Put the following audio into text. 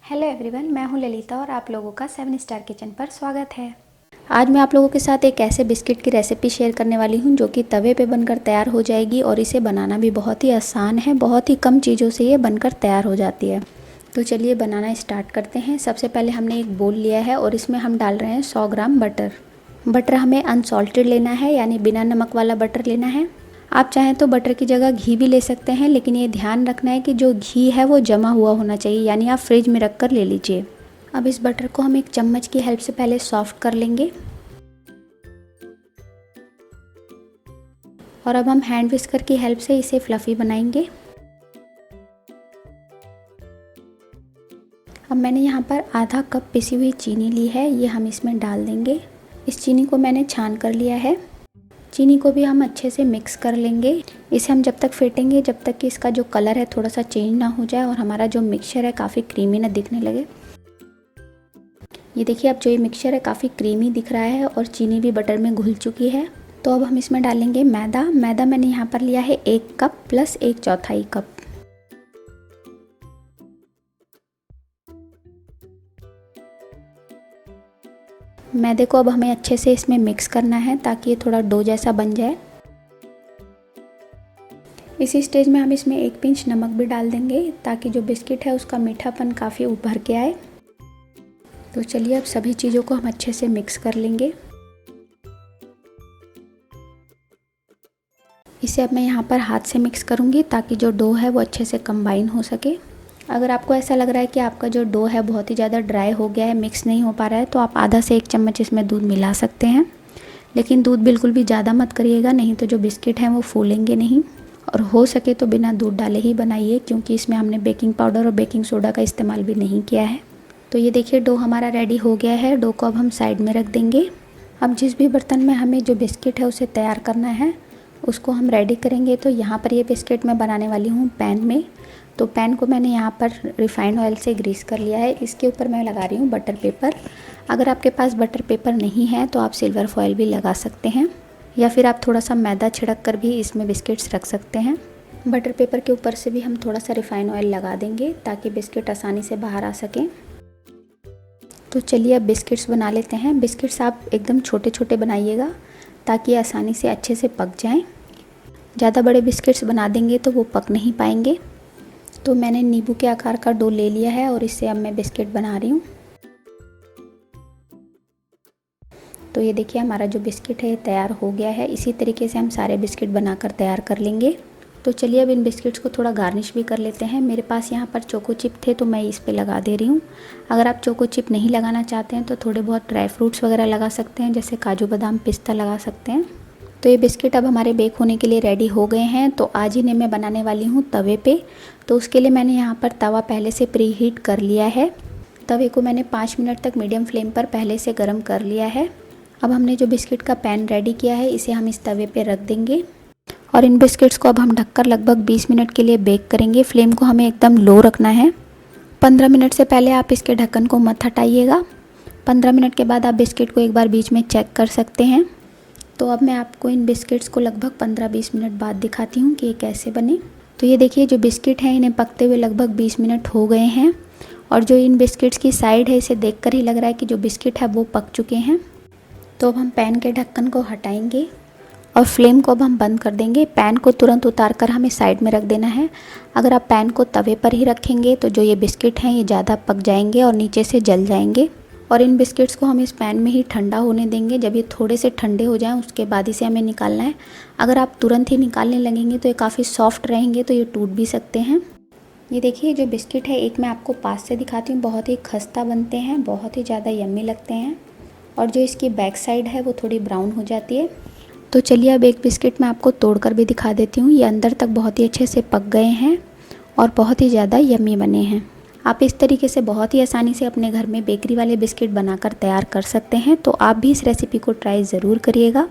Hello everyone, मैं हूं ललिता और आप लोगों का 7 स्टार किचन पर स्वागत है। आज मैं आप लोगों के साथ एक ऐसे बिस्किट की रेसिपी शेयर करने वाली हूं जो कि तवे पे बनकर तैयार हो जाएगी और इसे बनाना भी बहुत ही आसान है। बहुत ही कम चीज़ों से ये बनकर तैयार हो जाती है। तो चलिए बनाना स्टार्ट करते हैं। सबसे पहले हमने एक बोल लिया है और इसमें हम डाल रहे हैं 100 ग्राम बटर। बटर हमें अनसॉल्टेड लेना है, यानी बिना नमक वाला बटर लेना है। आप चाहें तो बटर की जगह घी भी ले सकते हैं, लेकिन ये ध्यान रखना है कि जो घी है वो जमा हुआ होना चाहिए, यानी आप फ्रिज में रख कर ले लीजिए। अब इस बटर को हम एक चम्मच की हेल्प से पहले सॉफ्ट कर लेंगे और अब हम हैंड विस्कर की हेल्प से इसे फ्लफ़ी बनाएंगे। अब मैंने यहाँ पर आधा कप पिसी हुई चीनी ली है, ये हम इसमें डाल देंगे। इस चीनी को मैंने छान कर लिया है। चीनी को भी हम अच्छे से मिक्स कर लेंगे। इसे हम जब तक फेंटेंगे जब तक कि इसका जो कलर है थोड़ा सा चेंज ना हो जाए और हमारा जो मिक्सचर है काफ़ी क्रीमी ना दिखने लगे। ये देखिए, अब जो ये मिक्सचर है काफ़ी क्रीमी दिख रहा है और चीनी भी बटर में घुल चुकी है। तो अब हम इसमें डालेंगे मैदा। मैदा मैंने यहाँ पर लिया है 1 कप प्लस 1/4 कप। मैदे को अब हमें अच्छे से इसमें मिक्स करना है ताकि ये थोड़ा डो जैसा बन जाए। इसी स्टेज में हम इसमें 1 पिंच नमक भी डाल देंगे ताकि जो बिस्किट है उसका मीठापन काफ़ी उभर के आए। तो चलिए अब सभी चीज़ों को हम अच्छे से मिक्स कर लेंगे। इसे अब मैं यहाँ पर हाथ से मिक्स करूँगी ताकि जो डो है वो अच्छे से कंबाइन हो सके। अगर आपको ऐसा लग रहा है कि आपका जो डो है बहुत ही ज़्यादा ड्राई हो गया है, मिक्स नहीं हो पा रहा है, तो आप आधा से 1 चम्मच इसमें दूध मिला सकते हैं। लेकिन दूध बिल्कुल भी ज़्यादा मत करिएगा, नहीं तो जो बिस्किट हैं वो फूलेंगे नहीं। और हो सके तो बिना दूध डाले ही बनाइए, क्योंकि इसमें हमने बेकिंग पाउडर और बेकिंग सोडा का इस्तेमाल भी नहीं किया है। तो ये देखिए, डो हमारा रेडी हो गया है। डो को अब हम साइड में रख देंगे। अब जिस भी बर्तन में हमें जो बिस्किट है उसे तैयार करना है उसको हम रेडी करेंगे। तो यहाँ पर ये बिस्किट मैं बनाने वाली हूँ पैन में। तो पैन को मैंने यहाँ पर रिफाइंड ऑयल से ग्रीस कर लिया है। इसके ऊपर मैं लगा रही हूँ बटर पेपर। अगर आपके पास बटर पेपर नहीं है तो आप सिल्वर फॉयल भी लगा सकते हैं, या फिर आप थोड़ा सा मैदा छिड़क कर भी इसमें बिस्किट्स रख सकते हैं। बटर पेपर के ऊपर से भी हम थोड़ा सा रिफाइंड ऑयल लगा देंगे ताकि बिस्किट आसानी से बाहर आ सकें। तो चलिए अब बिस्किट्स बना लेते हैं। बिस्किट्स आप एकदम छोटे छोटे बनाइएगा ताकि आसानी से अच्छे से पक जाएं। ज़्यादा बड़े बिस्किट्स बना देंगे तो वो पक नहीं पाएंगे। तो मैंने नींबू के आकार का डो ले लिया है और इससे अब मैं बिस्किट बना रही हूँ। तो ये देखिए, हमारा जो बिस्किट है तैयार हो गया है। इसी तरीके से हम सारे बिस्किट बनाकर तैयार कर लेंगे। तो चलिए अब इन बिस्किट्स को थोड़ा गार्निश भी कर लेते हैं। मेरे पास यहाँ पर चोको चिप थे तो मैं इस पे लगा दे रही हूँ। अगर आप चोको चिप नहीं लगाना चाहते हैं तो थोड़े बहुत ड्राई फ्रूट्स वगैरह लगा सकते हैं, जैसे काजू बादाम पिस्ता लगा सकते हैं। तो ये बिस्किट अब हमारे बेक होने के लिए रेडी हो गए हैं। तो आज इन्हें मैं बनाने वाली हूँ तवे पे। तो उसके लिए मैंने यहाँ पर तवा पहले से प्री हीट कर लिया है। तवे को मैंने 5 मिनट तक मीडियम फ्लेम पर पहले से गर्म कर लिया है। अब हमने जो बिस्किट का पैन रेडी किया है इसे हम इस तवे पे रख देंगे और इन बिस्किट्स को अब हम ढककर लगभग 20 मिनट के लिए बेक करेंगे। फ्लेम को हमें एकदम लो रखना है। 15 मिनट से पहले आप इसके ढक्कन को मत हटाइएगा। 15 मिनट के बाद आप बिस्किट को एक बार बीच में चेक कर सकते हैं। तो अब मैं आपको इन बिस्किट्स को लगभग 15-20 मिनट बाद दिखाती हूँ कि ये कैसे बने। तो ये देखिए, जो बिस्किट हैं इन्हें पकते हुए लगभग 20 मिनट हो गए हैं और जो इन बिस्किट्स की साइड है इसे देखकर ही लग रहा है कि जो बिस्किट है वो पक चुके हैं। तो अब हम पैन के ढक्कन को हटाएंगे और फ्लेम को अब हम बंद कर देंगे। पैन को तुरंत उतार कर हमें साइड में रख देना है। अगर आप पैन को तवे पर ही रखेंगे तो जो ये बिस्किट हैं ये ज़्यादा पक जाएंगे और नीचे से जल जाएंगे। और इन बिस्किट्स को हम इस पैन में ही ठंडा होने देंगे। जब ये थोड़े से ठंडे हो जाएं उसके बाद इसे हमें निकालना है। अगर आप तुरंत ही निकालने लगेंगे तो ये काफ़ी सॉफ्ट रहेंगे, तो ये टूट भी सकते हैं। ये देखिए, जो बिस्किट है एक मैं आपको पास से दिखाती हूँ। बहुत ही खस्ता बनते हैं, बहुत ही ज़्यादा यम्मी लगते हैं और जो इसकी बैक साइड है वो थोड़ी ब्राउन हो जाती है। तो चलिए अब एक बिस्किट मैं आपको तोड़कर भी दिखा देती हूँ। ये अंदर तक बहुत ही अच्छे से पक गए हैं और बहुत ही ज़्यादा यम्मी बने हैं। आप इस तरीके से बहुत ही आसानी से अपने घर में बेकरी वाले बिस्किट बनाकर तैयार कर सकते हैं। तो आप भी इस रेसिपी को ट्राई ज़रूर करिएगा।